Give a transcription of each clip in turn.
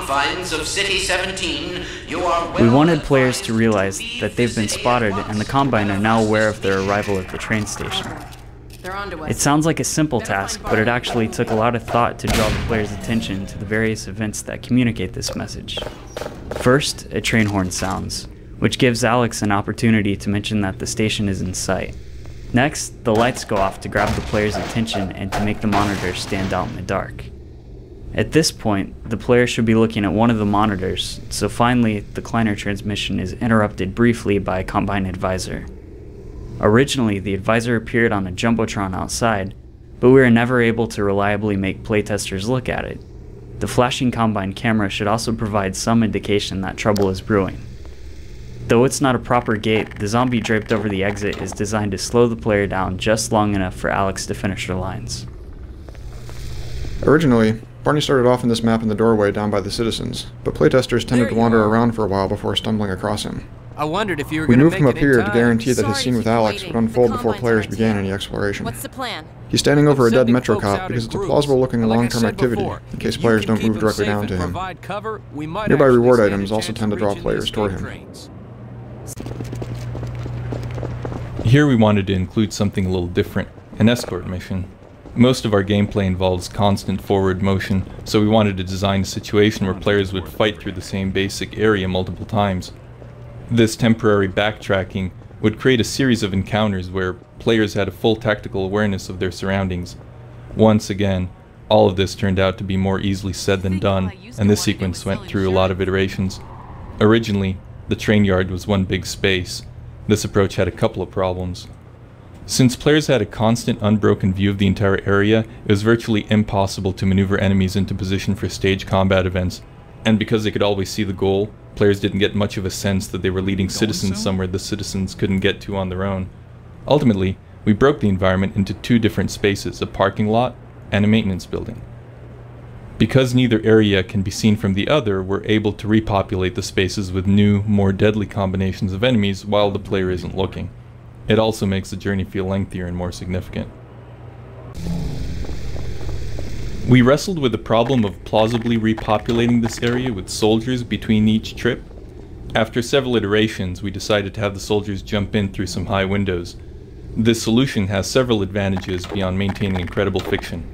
confines of City 17, you are well. We wanted players to realize that they've been spotted and the Combine are now aware of their arrival at the train station. It sounds like a simple task, but it actually took a lot of thought to draw the players' attention to the various events that communicate this message. First, a train horn sounds, which gives Alex an opportunity to mention that the station is in sight. Next, the lights go off to grab the player's attention and to make the monitors stand out in the dark. At this point, the player should be looking at one of the monitors, so finally, the Kleiner transmission is interrupted briefly by a Combine advisor. Originally, the advisor appeared on a jumbotron outside, but we were never able to reliably make playtesters look at it. The flashing Combine camera should also provide some indication that trouble is brewing. Though it's not a proper gate, the zombie draped over the exit is designed to slow the player down just long enough for Alex to finish her lines. Originally, Barney started off in this map in the doorway down by the citizens, but playtesters tended to wander around for a while before stumbling across him. I wondered if you were We going to moved make him it up in here to time. guarantee that his Sorry scene to with keep Alex waiting. would unfold The before Combine's players on began TV. any exploration. What's the plan? He's standing over a dead Sending Metro folks cop out because in it's a groups. plausible looking Like I long-term said activity, before, in case if players you can don't move keep directly safe down and to him. provide cover, we might Nearby actually reward stand a items also chance tend to of draw reaching players the toward escape him. trains. Here we wanted to include something a little different, an escort mission. Most of our gameplay involves constant forward motion, so we wanted to design a situation where players would fight through the same basic area multiple times. This temporary backtracking would create a series of encounters where players had a full tactical awareness of their surroundings. Once again, all of this turned out to be more easily said than done, and this sequence went through a lot of iterations. Originally, the train yard was one big space. This approach had a couple of problems. Since players had a constant unbroken view of the entire area, it was virtually impossible to maneuver enemies into position for stage combat events, and because they could always see the goal, players didn't get much of a sense that they were leading citizens somewhere the citizens couldn't get to on their own. Ultimately, we broke the environment into two different spaces, a parking lot and a maintenance building. Because neither area can be seen from the other, we're able to repopulate the spaces with new, more deadly combinations of enemies while the player isn't looking. It also makes the journey feel lengthier and more significant. We wrestled with the problem of plausibly repopulating this area with soldiers between each trip. After several iterations, we decided to have the soldiers jump in through some high windows. This solution has several advantages beyond maintaining incredible fiction.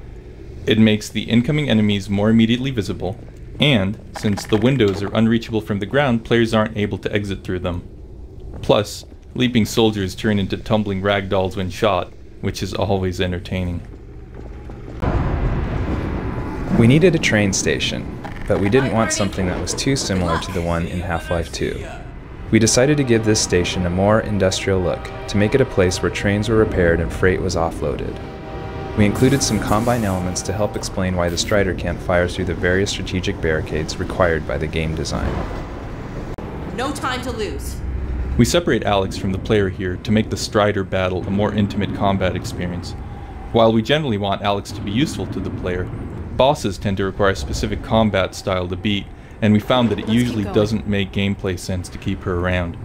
It makes the incoming enemies more immediately visible, and, since the windows are unreachable from the ground, players aren't able to exit through them. Plus, leaping soldiers turn into tumbling ragdolls when shot, which is always entertaining. We needed a train station, but we didn't want something that was too similar to the one in Half-Life 2. We decided to give this station a more industrial look, to make it a place where trains were repaired and freight was offloaded. We included some Combine elements to help explain why the Strider can't fire through the various strategic barricades required by the game design. No time to lose. We separate Alex from the player here to make the Strider battle a more intimate combat experience. While we generally want Alex to be useful to the player, bosses tend to require a specific combat style to beat, and we found that it usually doesn't make gameplay sense to keep her around.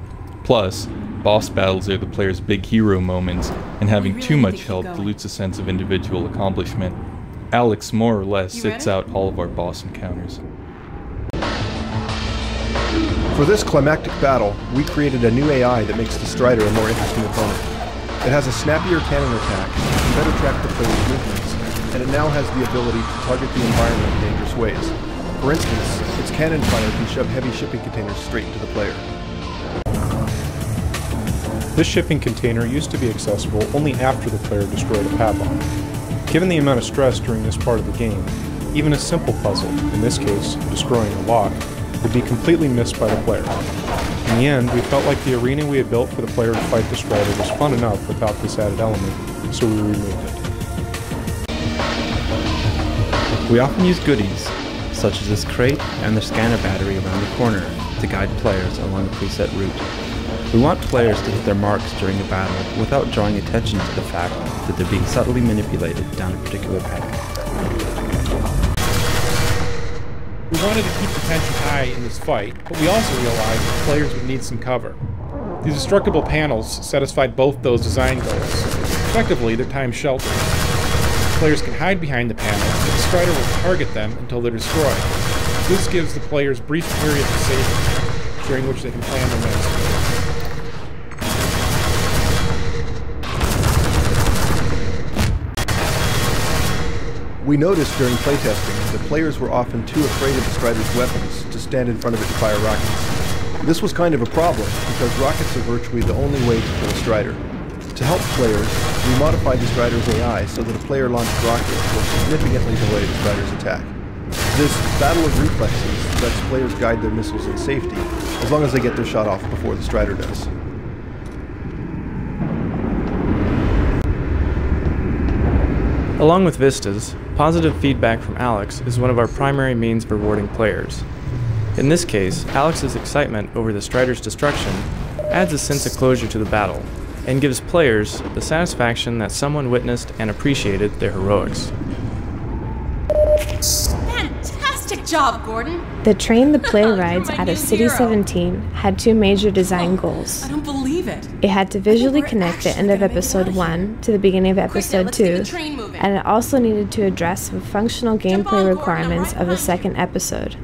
Plus, boss battles are the player's big hero moments, and having too much help dilutes a sense of individual accomplishment. Alex more or less sits out all of our boss encounters. For this climactic battle, we created a new AI that makes the Strider a more interesting opponent. It has a snappier cannon attack, can better track the player's movements, and it now has the ability to target the environment in dangerous ways. For instance, its cannon fire can shove heavy shipping containers straight into the player. This shipping container used to be accessible only after the player destroyed a padlock. Given the amount of stress during this part of the game, even a simple puzzle, in this case, destroying a lock, would be completely missed by the player. In the end, we felt like the arena we had built for the player to fight the Strider was fun enough without this added element, so we removed it. We often use goodies, such as this crate and the scanner battery around the corner, to guide players along a preset route. We want players to hit their marks during a battle without drawing attention to the fact that they're being subtly manipulated down a particular path. We wanted to keep the tension high in this fight, but we also realized that players would need some cover. These destructible panels satisfied both those design goals. Effectively, they're time shelters. Players can hide behind the panels, and the Strider will target them until they're destroyed. This gives the players brief periods of safety, during which they can plan their next move. We noticed during playtesting that players were often too afraid of the Strider's weapons to stand in front of it and fire rockets. This was kind of a problem, because rockets are virtually the only way to kill a Strider. To help players, we modified the Strider's AI so that a player-launched rocket will significantly delay the Strider's attack. This battle of reflexes lets players guide their missiles in safety, as long as they get their shot off before the Strider does. Along with Vistas, positive feedback from Alex is one of our primary means of rewarding players. In this case, Alex's excitement over the Strider's destruction adds a sense of closure to the battle, and gives players the satisfaction that someone witnessed and appreciated their heroics. Fantastic job, Gordon! The train the player rides out of City 17 had two major design goals. I don't believe it. It had to visually connect the end of Episode 1 to the beginning of Episode 2, and it also needed to address the functional gameplay requirements of the second episode.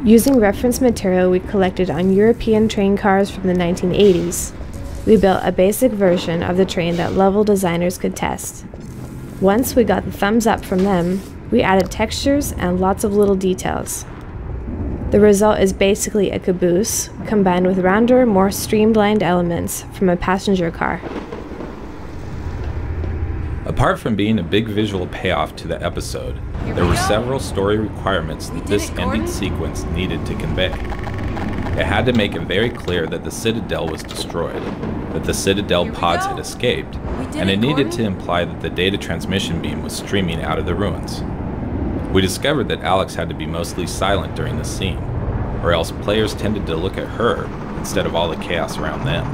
Using reference material we collected on European train cars from the 1980s, we built a basic version of the train that level designers could test. Once we got the thumbs up from them, we added textures and lots of little details. The result is basically a caboose, combined with rounder, more streamlined elements from a passenger car. Apart from being a big visual payoff to the episode, there were several story requirements that this ending sequence needed to convey. It had to make it very clear that the Citadel was destroyed, that the Citadel pods had escaped, and it needed to imply that the data transmission beam was streaming out of the ruins. We discovered that Alex had to be mostly silent during the scene, or else players tended to look at her instead of all the chaos around them.